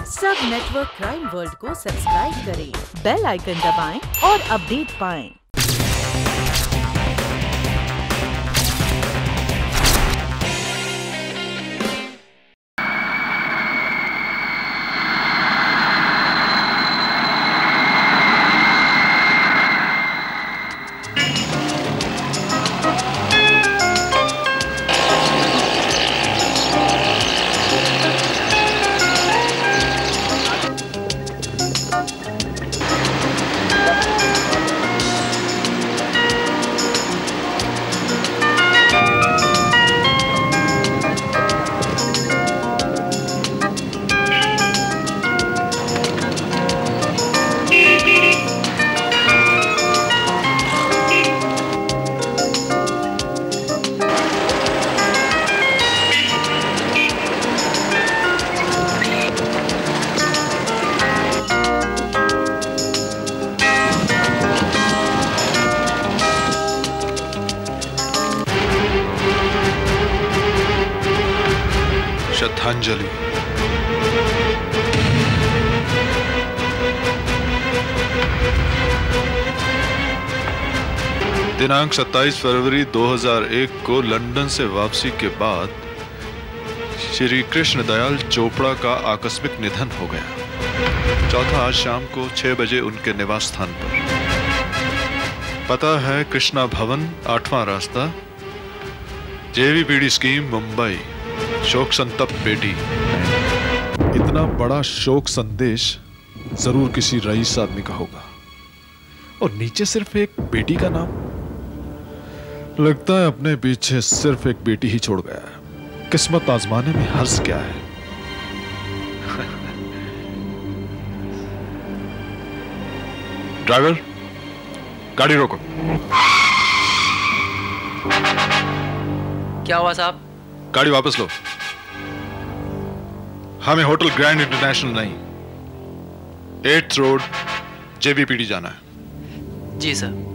सब network crime world को subscribe करें, बेल आइकन दबाएं और अपडेट पाएं। श्रद्धांजलि। दिनांक 27 फरवरी 2001 को लंदन से वापसी के बाद श्री कृष्ण दयाल चोपड़ा का आकस्मिक निधन हो गया। चौथा आज शाम को 6 बजे उनके निवास स्थान पर। पता है कृष्णा भवन, 8वां रास्ता, जेवीपीडी स्कीम, मुंबई। शोक संतप्त बेटी। इतना बड़ा शोक संदेश जरूर किसी रईस आदमी का होगा, और नीचे सिर्फ एक बेटी का नाम। लगता है अपने पीछे सिर्फ एक बेटी ही छोड़ गया है। किस्मत आजमाने में हर्ज क्या है। ड्राइवर, गाड़ी रोको। क्या हुआ साहब? गाड़ी वापस लो। हमें होटल ग्रैंड इंटरनेशनल नहीं, 8th रोड, जेवीपीडी जाना है। जी सर।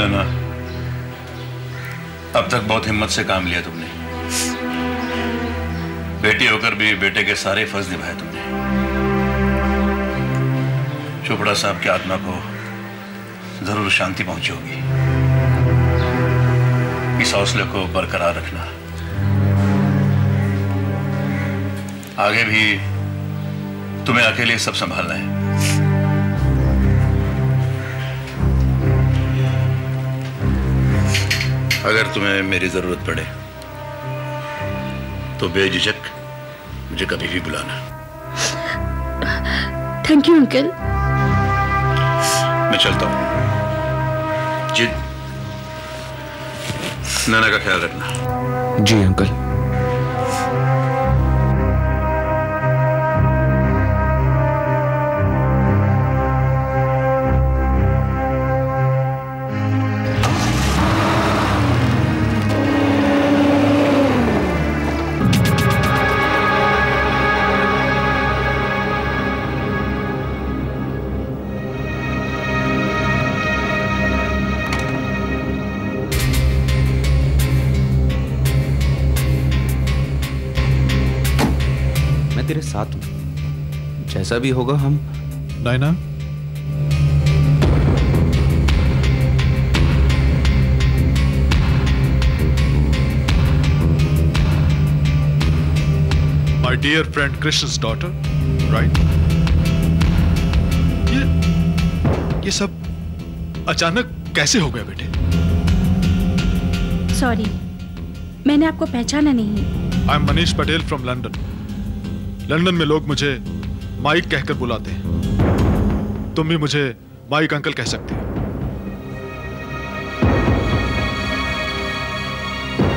ना, अब तक बहुत हिम्मत से काम लिया तुमने। बेटी होकर भी बेटे के सारे फर्ज निभाए तुमने। चोपड़ा साहब की आत्मा को जरूर शांति पहुंची होगी। इस हौसले को बरकरार रखना। आगे भी तुम्हें अकेले सब संभालना है। अगर तुम्हें मेरी जरूरत पड़े तो बेझिझक मुझे कभी भी बुलाना। Thank you uncle. मैं चलता हूं। जी, नाना का ख्याल रखना। जी अंकल। तेरे साथ हूं, जैसा भी होगा हम। Naina, my dear friend Krishna's daughter, right? ये सब अचानक कैसे हो गया बेटे? सॉरी, मैंने आपको पहचाना नहीं। I am Manish Patel from London. London में लोग मुझे माइक कहकर बुलाते हैं। तुम भी मुझे माइक अंकल कह सकते हो।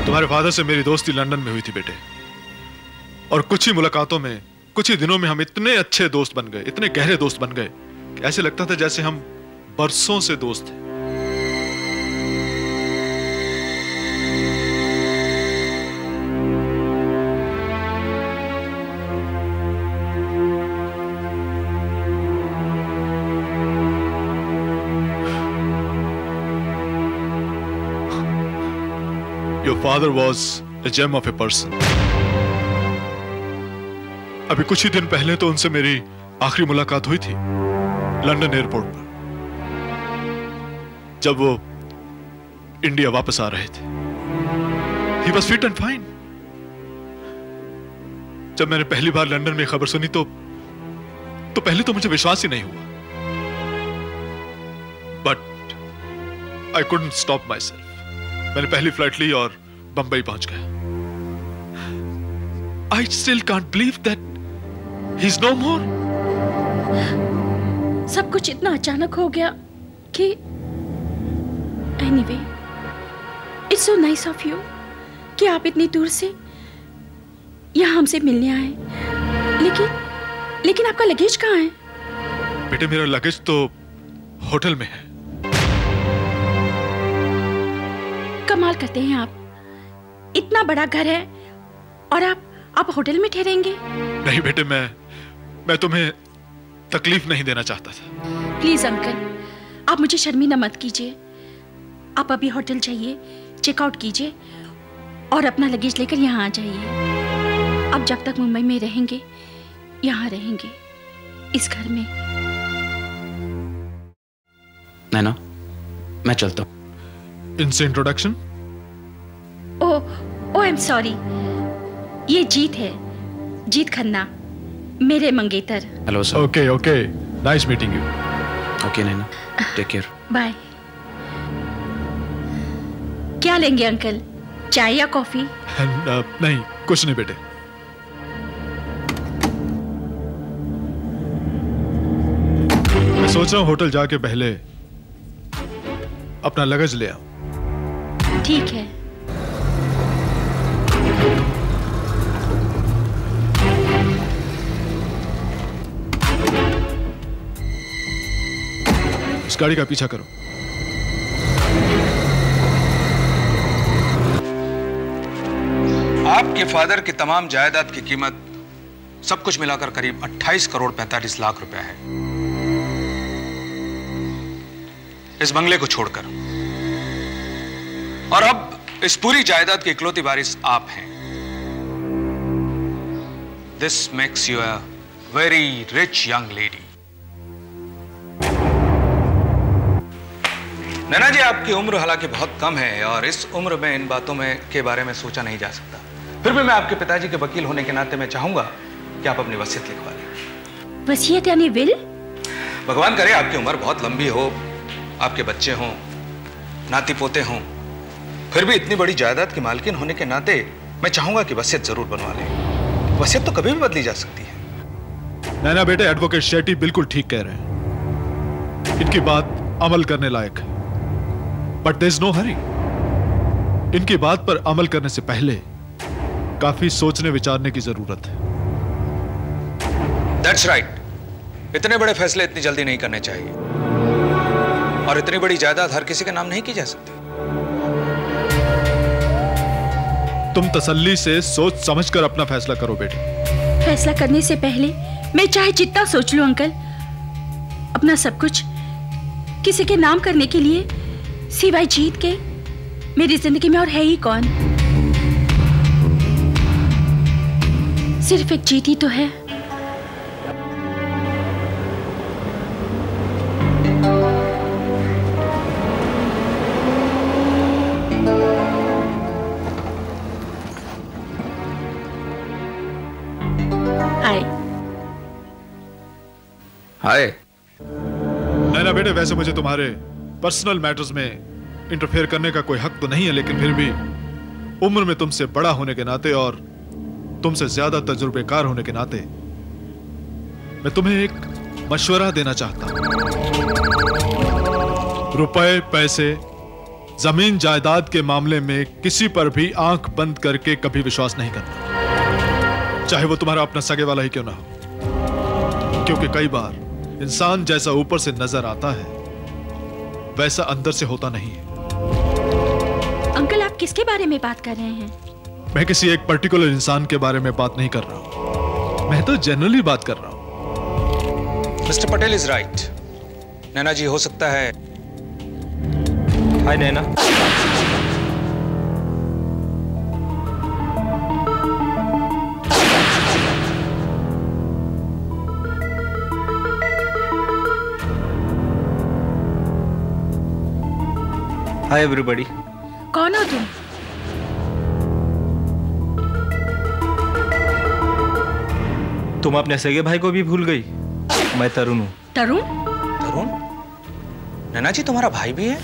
तुम्हारे फादर से मेरी दोस्ती लंदन में हुई थी बेटे, और कुछ ही मुलाकातों में, कुछ ही दिनों में हम इतने अच्छे दोस्त बन गए, इतने गहरे दोस्त बन गए कि ऐसे लगता था जैसे हम बरसों से दोस्त थे। Your father was a gem of a person. अभी कुछ ही दिन पहले तो उनसे मेरी आखिरी मुलाकात हुई थी लंदन एयरपोर्ट पर, जब वो इंडिया वापस आ रहे थे। He was fit and fine. जब मैंने पहली बार लंदन में खबर सुनी तो पहले तो मुझे विश्वास ही नहीं हुआ, but I couldn't stop myself. मैंने पहली फ्लाइट ली और बंबई पहुंच गया। I still can't believe that he's no more. सब कुछ इतना अचानक हो गया कि anyway, it's so nice of you कि आप इतनी दूर से यहाँ हमसे मिलने आए। लेकिन आपका लगेज कहाँ है? बेटे मेरा लगेज तो होटल में है। कमाल करते हैं आप, इतना बड़ा घर है और आप होटल में ठहरेंगे? नहीं बेटे, मैं तुम्हें तकलीफ नहीं देना चाहता था। प्लीज अंकल, आप मुझे शर्मिंदा मत कीजिए। आप अभी होटल जाइए, चेकआउट कीजिए और अपना लगेज लेकर यहाँ आ जाइए। अब जब तक मुंबई में रहेंगे, यहाँ रहेंगे, इस घर में। नैना, मैं चलता हूँ। इनसे introduction. Oh I am sorry, ये जीत है, जीत खन्ना, मेरे मंगेतर। Hello sir. Okay, nice meeting you. Okay Naina, take care. Bye. क्या लेंगे अंकल, चाय या कॉफी? नहीं, कुछ नहीं बेटे। मैं सोच रहा हूँ होटल जाके पहले अपना लगेज ले आऊं। ठीक है। इस गाड़ी का पीछा करो। आपके फादर की तमाम जायदाद की कीमत सब कुछ मिलाकर करीब 28 करोड़ 45 लाख रुपया है, इस बंगले को छोड़कर। और अब इस पूरी जायदाद की इकलौती वारिस आप हैं। This makes you a very rich young lady. Naina ji, आपकी उम्र हालांकि बहुत कम है और इस उम्र में इन बातों के बारे में सोचा नहीं जा सकता। फिर भी मैं आपके पिताजी के वकील होने के नाते मैं चाहूंगा कि आप अपनी वसीयत लिखवा लें। वसीयत यानी विल? भगवान करे आपकी उम्र बहुत लंबी हो, आपके बच्चे हों, नाती पोते हों, फिर भी इतनी बड़ी जायदाद की मालकिन होने के नाते मैं चाहूंगा कि वसीयत जरूर बनवा लें। वसीयत तो कभी भी बदली जा सकती है। नैना बेटे, एडवोकेट शेट्टी बिल्कुल ठीक कह रहे हैं। इनकी बात अमल करने लायक है, but there is no hurry. इनकी बात पर अमल करने से पहले काफी सोचने विचारने की जरूरत है। That's right. इतने बड़े फैसले इतनी जल्दी नहीं करने चाहिए, और इतनी बड़ी जायदाद हर किसी के नाम नहीं की जा सकती। तुम तसल्ली से सोच समझकर अपना फैसला करो बेटे। फैसला करने से पहले मैं चाहे जितना सोच लूं अंकल, अपना सब कुछ किसी के नाम करने के लिए सिवाय जीत के मेरी जिंदगी में और है ही कौन? सिर्फ एक जीत ही तो है। हाय। नैना बेटे, वैसे मुझे तुम्हारे पर्सनल मैटर्स में इंटरफेयर करने का कोई हक तो नहीं है, लेकिन फिर भी उम्र में तुमसे बड़ा होने के नाते और तुमसे ज्यादा तजुर्बेकार होने के नाते मैं तुम्हें एक मशवरा देना चाहता हूं। रुपए पैसे जमीन जायदाद के मामले में किसी पर भी आंख बंद करके कभी विश्वास नहीं करना, चाहे वो तुम्हारा अपना सगे वाला ही क्यों ना हो। क्योंकि कई बार इंसान जैसा ऊपर से नजर आता है वैसा अंदर से होता नहीं है। अंकल, आप किसके बारे में बात कर रहे हैं? मैं किसी एक पर्टिकुलर इंसान के बारे में बात नहीं कर रहा हूं, मैं तो जनरली बात कर रहा हूं। Mister Patel is right. Naina ji हो सकता है। हाय नैना। Hi everybody. कौन हो तुम? तुम अपने सगे भाई को भी भूल गई? मैं तरुण हूँ। तरुण? तरुण? नैना जी तुम्हारा भाई भी है?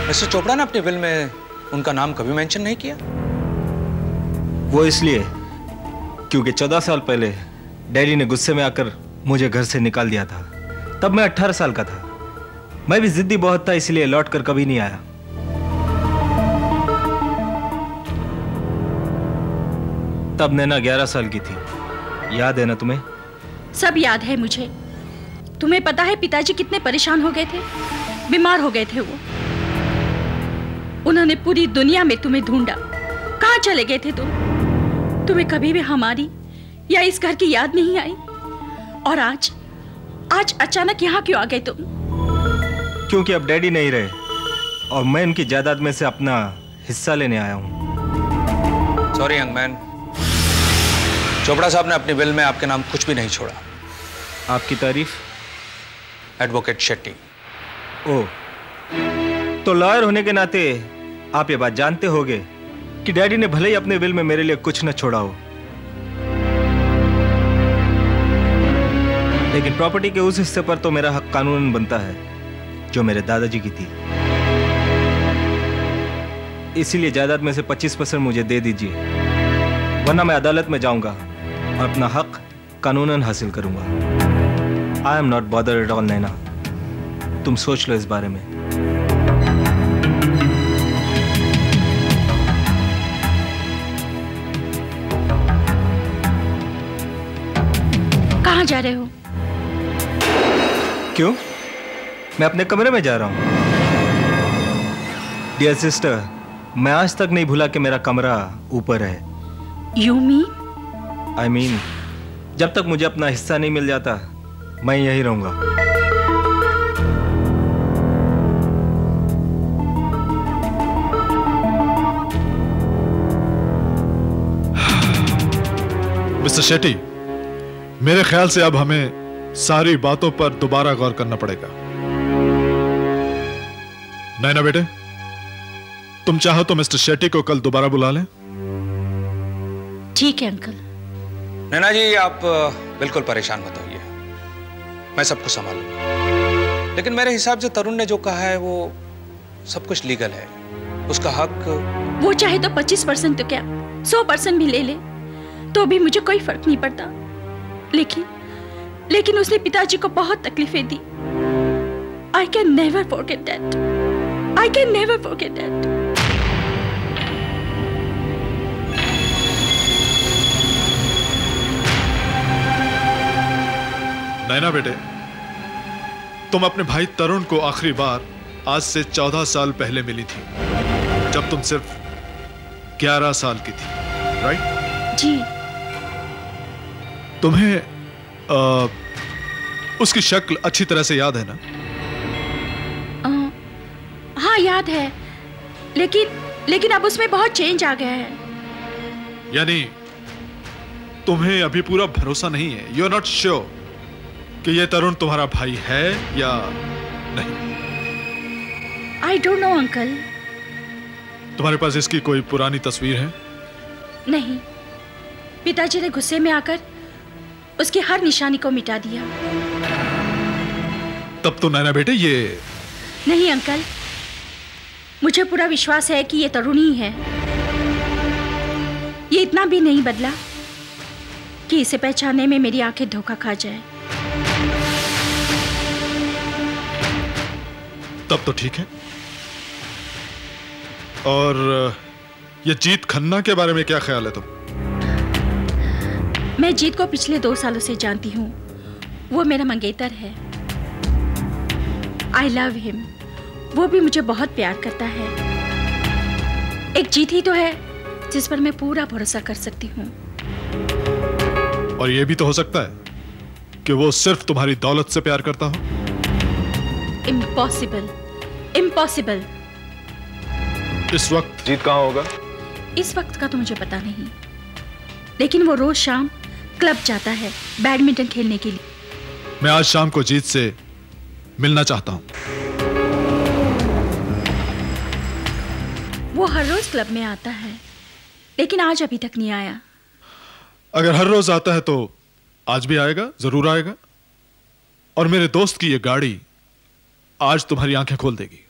मिस्टर चोपड़ा ने अपनी विल में उनका नाम कभी मेंशन नहीं किया। वो इसलिए क्योंकि 14 साल पहले डैडी ने गुस्से में आकर मुझे घर से निकाल दिया था। तब मैं 18 साल का था। मैं भी जिद्दी बहुत था, इसलिए लौट कर कभी नहीं आया। तब नैना 11 साल की थी। याद है ना तुम्हें? सब याद है मुझे। तुम्हें पता है पिताजी कितने परेशान हो गए थे, बीमार हो गए थे वो। उन्होंने पूरी दुनिया में तुम्हें ढूंढा। कहाँ चले गए थे तुम? तुम्हें कभी भी हमारी या इस घर की याद नहीं आई? और आज अचानक यहाँ क्यों आ गए तुम? क्योंकि अब डैडी नहीं रहे और मैं उनकी जायदाद में से अपना हिस्सा लेने आया हूँ। सॉरी यंग मैन, चोपड़ा साहब ने अपनी विल में आपके नाम कुछ भी नहीं छोड़ा। आपकी तारीफ? एडवोकेट शेट्टी। ओह, तो लॉयर होने के नाते आप ये बात जानते होंगे कि डैडी ने भले ही अपने विल में मेरे लिए कुछ न छोड़ा हो, लेकिन प्रॉपर्टी के उस हिस्से पर तो मेरा हक कानूनन बनता है जो मेरे दादाजी की थी। इसीलिए जायदाद में से 25% मुझे दे दीजिए, वरना मैं अदालत में जाऊंगा और अपना हक कानूनन हासिल करूंगा। I am not bothered at all Naina, तुम सोच लो इस बारे में। कहाँ जा रहे हो? क्यों? मैं अपने कमरे में जा रहा हूं। डियर सिस्टर, मैं आज तक नहीं भूला कि मेरा कमरा ऊपर है। You mean? I mean, जब तक मुझे अपना हिस्सा नहीं मिल जाता मैं यहीं रहूंगा। मिस्टर शेट्टी, मेरे ख्याल से अब हमें सारी बातों पर दोबारा गौर करना पड़ेगा। नैना बेटे, तुम चाहो तो मिस्टर शेट्टी को कल दोबारा बुला लें। ठीक है अंकल। नैना जी आप बिल्कुल परेशान मत होइए, मैं सब कुछ संभाल लूंगा। लेकिन मेरे हिसाब से तरुण ने जो कहा है वो सब कुछ लीगल है। उसका हक, वो चाहे तो 25% तो क्या 100% भी ले ले तो भी मुझे कोई फर्क नहीं पड़ता। लेकिन उसने पिताजी को बहुत तकलीफें दी। I can never forget that. I can never forget that. नैना बेटे, तुम अपने भाई तरुण को आखिरी बार आज से 14 साल पहले मिली थी, जब तुम सिर्फ 11 साल की थी, राइट? जी। तुम्हें उसकी शक्ल अच्छी तरह से याद है ना? हाँ याद है, लेकिन अब उसमें बहुत चेंज आ गया है। यानी तुम्हें अभी पूरा भरोसा नहीं है? यू आर नॉट श्योर कि ये तरुण तुम्हारा भाई है या नहीं? I don't know uncle. तुम्हारे पास इसकी कोई पुरानी तस्वीर है? नहीं, पिताजी ने गुस्से में आकर उसकी हर निशानी को मिटा दिया। तब तो नैना बेटे ये... नहीं अंकल, मुझे पूरा विश्वास है कि ये तरुण ही है। ये इतना भी नहीं बदला कि इसे पहचानने में मेरी आंखें धोखा खा जाए। तब तो ठीक है, और ये जीत खन्ना के बारे में क्या ख्याल है तुम? मैं जीत को पिछले 2 सालों से जानती हूँ। वो मेरा मंगेतर है। I love him. वो भी मुझे बहुत प्यार करता है। एक जीत ही तो है जिस पर मैं पूरा भरोसा कर सकती हूँ। और ये भी तो हो सकता है कि वो सिर्फ तुम्हारी दौलत से प्यार करता हो। Impossible, impossible. इस वक्त जीत कहाँ होगा? इस वक्त का तो मुझे पता नहीं, लेकिन वो रोज शाम क्लब जाता है बैडमिंटन खेलने के लिए। मैं आज शाम को जीत से मिलना चाहता हूं। वो हर रोज क्लब में आता है, लेकिन आज अभी तक नहीं आया। अगर हर रोज आता है तो आज भी आएगा, जरूर आएगा। और मेरे दोस्त की ये गाड़ी आज तुम्हारी आंखें खोल देगी।